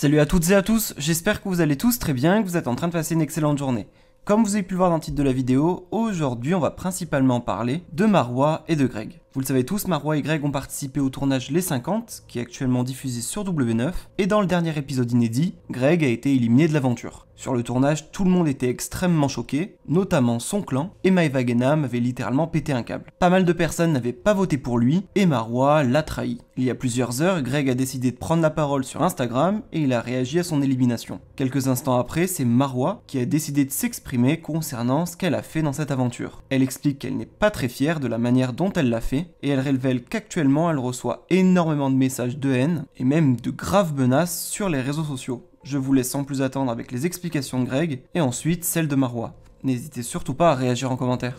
Salut à toutes et à tous, j'espère que vous allez tous très bien et que vous êtes en train de passer une excellente journée. Comme vous avez pu le voir dans le titre de la vidéo, aujourd'hui on va principalement parler de Marwa et de Greg. Vous le savez tous, Marwa et Greg ont participé au tournage Les 50, qui est actuellement diffusé sur W9, et dans le dernier épisode inédit, Greg a été éliminé de l'aventure. Sur le tournage, tout le monde était extrêmement choqué, notamment son clan, et Maeva Genam avait littéralement pété un câble. Pas mal de personnes n'avaient pas voté pour lui, et Marwa l'a trahi. Il y a plusieurs heures, Greg a décidé de prendre la parole sur Instagram, et il a réagi à son élimination. Quelques instants après, c'est Marwa qui a décidé de s'exprimer concernant ce qu'elle a fait dans cette aventure. Elle explique qu'elle n'est pas très fière de la manière dont elle l'a fait, et elle révèle qu'actuellement elle reçoit énormément de messages de haine, et même de graves menaces sur les réseaux sociaux. Je vous laisse sans plus attendre avec les explications de Greg, et ensuite celles de Marwa. N'hésitez surtout pas à réagir en commentaire.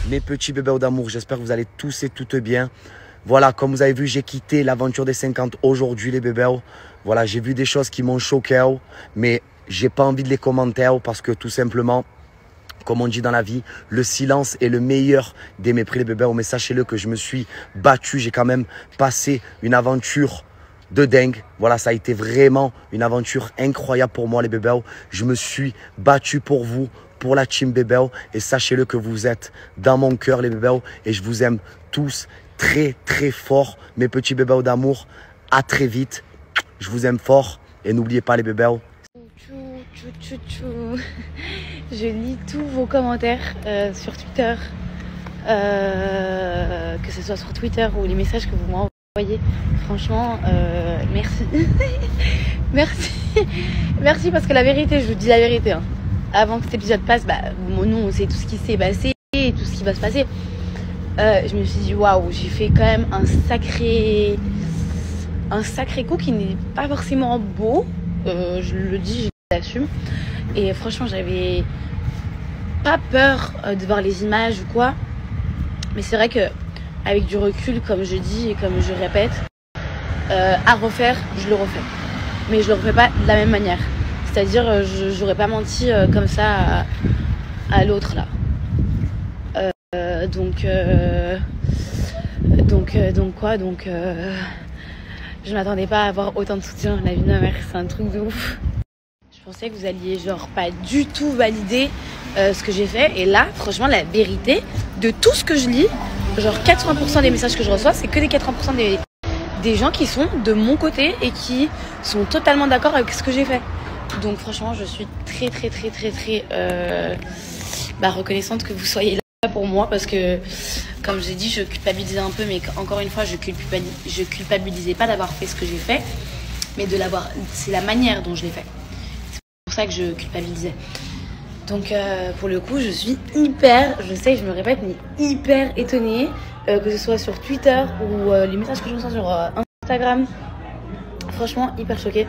Mes petits bébés d'amour, j'espère que vous allez tous et toutes bien. Voilà, comme vous avez vu, j'ai quitté l'aventure des 50 aujourd'hui les bébés. Voilà, j'ai vu des choses qui m'ont choqué, mais j'ai pas envie de les commenter parce que tout simplement, comme on dit dans la vie, le silence est le meilleur des mépris les bébés. Mais sachez-le que je me suis battu, j'ai quand même passé une aventure de dingue. Voilà, ça a été vraiment une aventure incroyable pour moi les bébés. Je me suis battu pour vous, pour la team bébé, et sachez-le que vous êtes dans mon cœur les bébés, et je vous aime tous très très fort mes petits bébés d'amour. À très vite, je vous aime fort, et n'oubliez pas les bébés. Je lis tous vos commentaires sur Twitter, que ce soit sur Twitter ou les messages que vous m'envoyez. Franchement, merci. Merci parce que la vérité, je vous dis la vérité, hein. Avant que cet épisode passe, nous on sait tout ce qui s'est passé et tout ce qui va se passer. Je me suis dit waouh, j'ai fait quand même un sacré coup qui n'est pas forcément beau. Je le dis, je l'assume. Et franchement, j'avais pas peur de voir les images ou quoi. Mais c'est vrai que avec du recul, comme je dis et comme je répète, à refaire, je le refais. Mais je le refais pas de la même manière. C'est-à-dire, j'aurais pas menti comme ça à l'autre là. Je m'attendais pas à avoir autant de soutien. La vie de ma mère, c'est un truc de ouf. Je pensais que vous alliez genre pas du tout valider ce que j'ai fait. Et là, franchement, la vérité de tout ce que je lis, genre 80% des messages que je reçois, c'est que les 80% des gens qui sont de mon côté et qui sont totalement d'accord avec ce que j'ai fait. Donc franchement, je suis très reconnaissante que vous soyez là pour moi, parce que comme j'ai dit, je culpabilisais un peu, mais encore une fois, je culpabilisais pas d'avoir fait ce que j'ai fait, mais c'est la manière dont je l'ai fait. C'est pour ça que je culpabilisais. Donc pour le coup, je suis je sais, je me répète, mais hyper étonnée, que ce soit sur Twitter ou les messages que je reçois sur Instagram. Franchement, hyper choquée.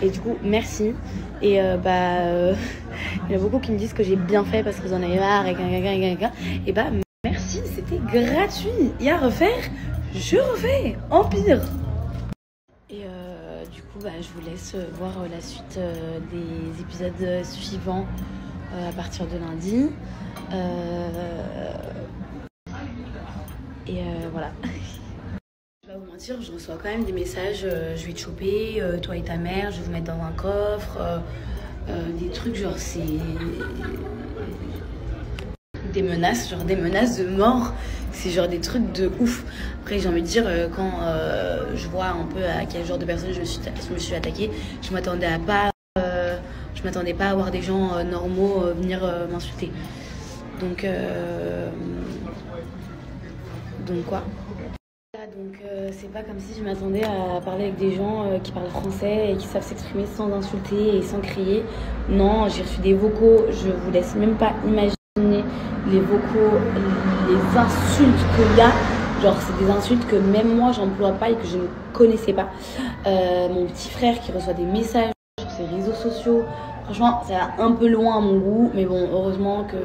Et du coup, merci. Et il y en a beaucoup qui me disent que j'ai bien fait parce que vous en avez marre et et merci, c'était gratuit. Et à refaire, je refais, empire. Et du coup, je vous laisse voir la suite des épisodes suivants à partir de lundi. Voilà. Je vais pas vous mentir, je reçois quand même des messages, je vais te choper, toi et ta mère, je vais vous mettre dans un coffre, des trucs genre c'est des menaces de mort, c'est genre des trucs de ouf. Après j'ai envie de dire, quand je vois un peu à quel genre de personne je me suis attaquée, je m'attendais pas à voir des gens normaux venir m'insulter. Donc quoi. Donc c'est pas comme si je m'attendais à parler avec des gens qui parlent français et qui savent s'exprimer sans insulter et sans crier. Non, j'ai reçu des vocaux, je vous laisse même pas imaginer les vocaux, les insultes qu'il y a. Genre c'est des insultes que même moi j'emploie pas et que je ne connaissais pas. Mon petit frère qui reçoit des messages sur ses réseaux sociaux. Franchement, ça va un peu loin à mon goût, mais bon, heureusement que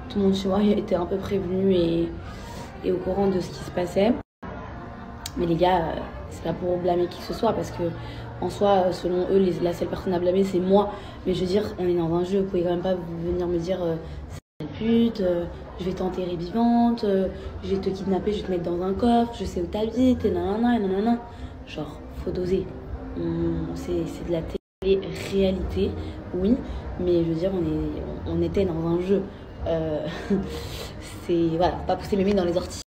tout le monde chez moi était un peu prévenu et au courant de ce qui se passait. Mais les gars, c'est pas pour blâmer qui que ce soit, parce que en soi, selon eux, la seule personne à blâmer, c'est moi. Mais je veux dire, on est dans un jeu, vous pouvez quand même pas venir me dire sale pute, je vais t'enterrer vivante, je vais te kidnapper, je vais te mettre dans un coffre, je sais où t'habites, et nanana, et nanana. Genre, faut doser. c'est de la télé-réalité, oui, mais je veux dire, on était dans un jeu. C'est, voilà, pas pousser mémé dans les orties.